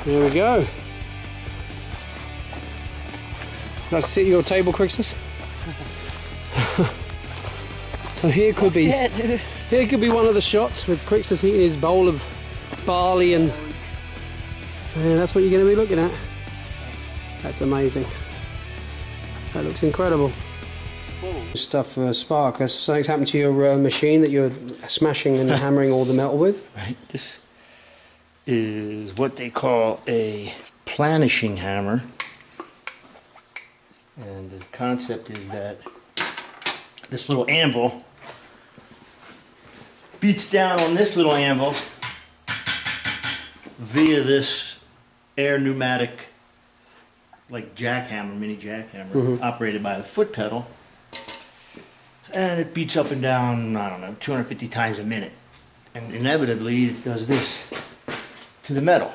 There we go. Let's sit at your table, Crixus. So here could be one of the shots with Crixus eating his bowl of barley, and that's what you're going to be looking at. That's amazing. That looks incredible. Stuff for Spartacus. Something's happened to your machine that you're smashing and hammering all the metal with. Right. This is what they call a planishing hammer, and the concept is that this little anvil beats down on this little anvil via this air pneumatic, like jackhammer, mini jackhammer, operated by a foot pedal, and it beats up and down, I don't know, 250 times a minute, and inevitably it does this to the metal.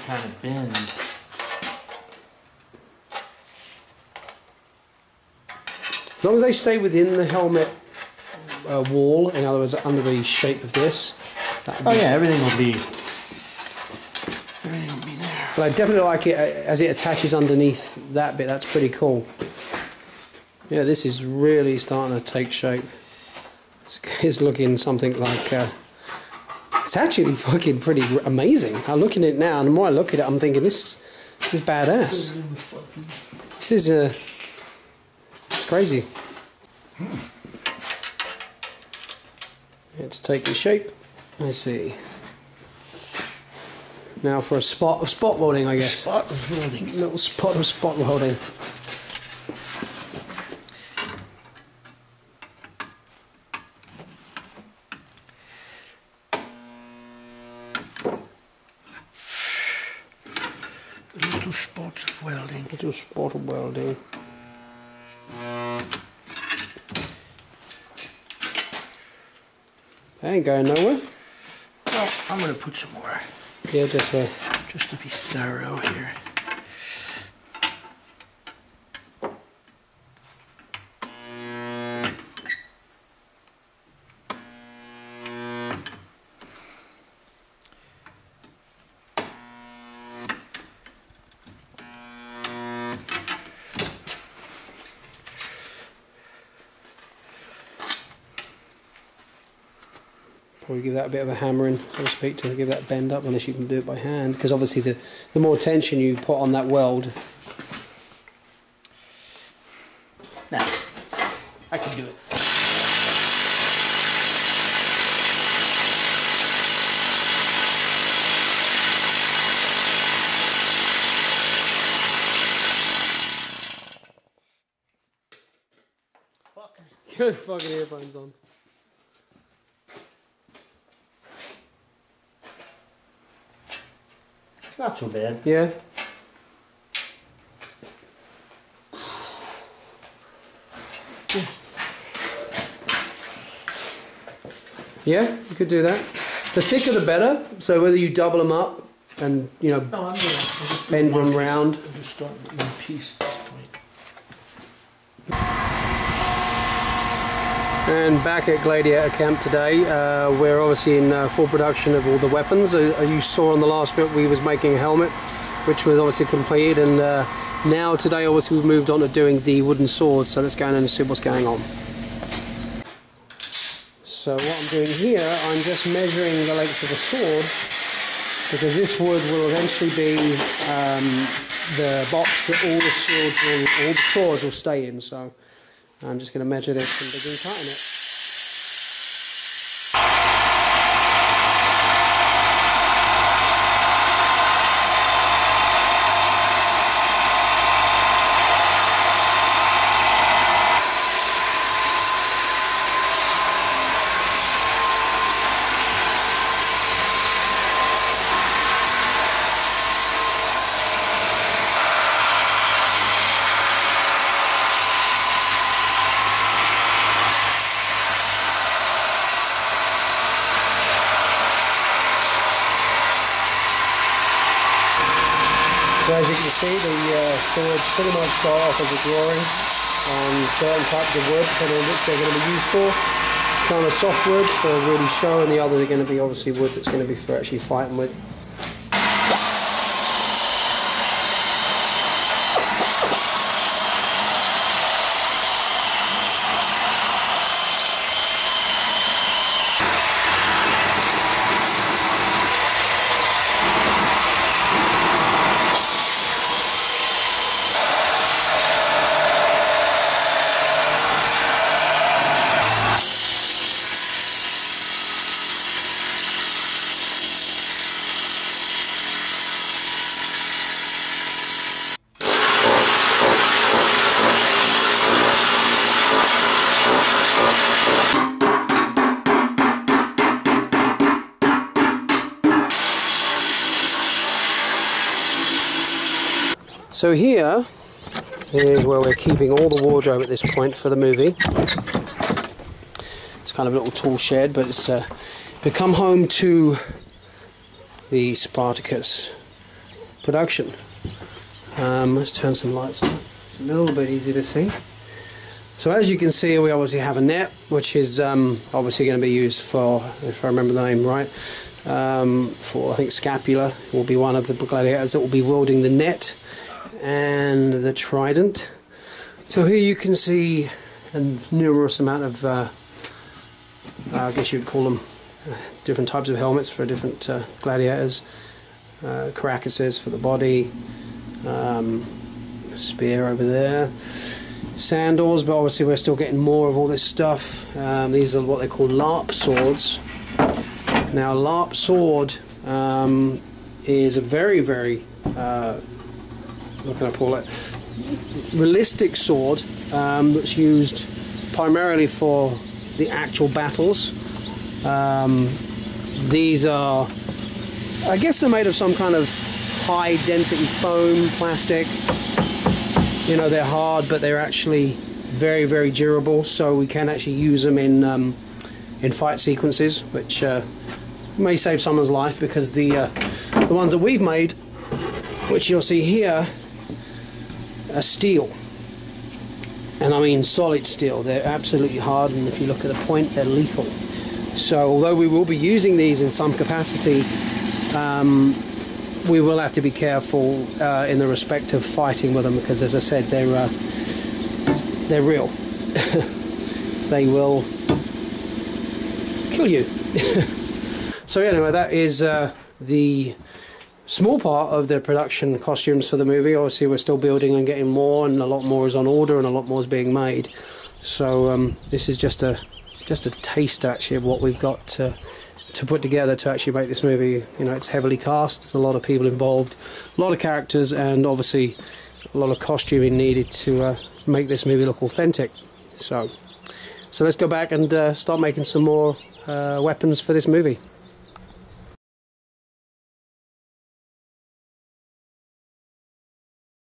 Kind of bend. As long as they stay within the helmet wall, in other words, under the shape of this. Oh yeah, everything will be there. But I definitely like it as it attaches underneath that bit. That's pretty cool. Yeah, this is really starting to take shape. It's looking something like. It's actually fucking pretty amazing. I'm looking at it now, and the more I look at it, I'm thinking this is badass. This is it's crazy. It's taking shape. I see. Now for a spot welding, I guess. Spot welding. Little spot of spot welding. Little spots of welding. Little spot of welding. That ain't going nowhere. Well, I'm going to put some more. Yeah, just to be thorough here. Probably give that a bit of a hammering, so to speak, to give that bend up, unless you can do it by hand, because obviously the more tension you put on that weld. Now, I can do it. Get the fucking earphones on. Not so bad. Yeah. Yeah, you could do that. The thicker the better. So whether you double them up and, you know, No, I'm just bend them round. I'll just start with one piece at this point. And back at Gladiator Camp today, we're obviously in full production of all the weapons. You saw on the last bit we was making a helmet, which was obviously completed, and now today obviously we've moved on to doing the wooden swords, so let's go in and see what's going on. So what I'm doing here, I'm just measuring the length of the sword, because this wood will eventually be the box that all the swords will stay in, so I'm just going to measure this and begin cutting it. So as you can see, the swords pretty much start off as a drawing on certain types of wood, depending on which they're going to be used for. Some are soft wood for really show, and the others are going to be obviously wood that's going to be for actually fighting with. So here is where we're keeping all the wardrobe at this point for the movie. It's kind of a little tool shed, but it's become home to the Spartacus production. Let's turn some lights on. It's a little bit easy to see. So as you can see, we obviously have a net, which is obviously going to be used for, if I remember the name right, for I think Scapula will be one of the gladiators that will be wielding the net and the trident. So here you can see a numerous amount of, I guess you'd call them different types of helmets for different gladiators, caracuses for the body, spear over there, sandals, but obviously we're still getting more of all this stuff. These are what they call LARP swords. Now LARP sword is a very, very what can I call it, realistic sword that's used primarily for the actual battles. These are, I guess they're made of some kind of high density foam plastic. You know, they're hard, but they're actually very, very durable, so we can actually use them in fight sequences, which may save someone's life, because the ones that we've made, which you'll see here, are steel, and I mean solid steel. They're absolutely hard, and if you look at the point, they're lethal. So although we will be using these in some capacity, we will have to be careful in the respect of fighting with them, because as I said, they're real. They will kill you. So anyway, that is the small part of the production costumes for the movie. Obviously we're still building and getting more, and a lot more is on order and a lot more is being made. So this is just a taste actually of what we've got to put together to actually make this movie. You know, it's heavily cast, there's a lot of people involved, a lot of characters, and obviously a lot of costuming needed to make this movie look authentic. So let's go back and start making some more weapons for this movie.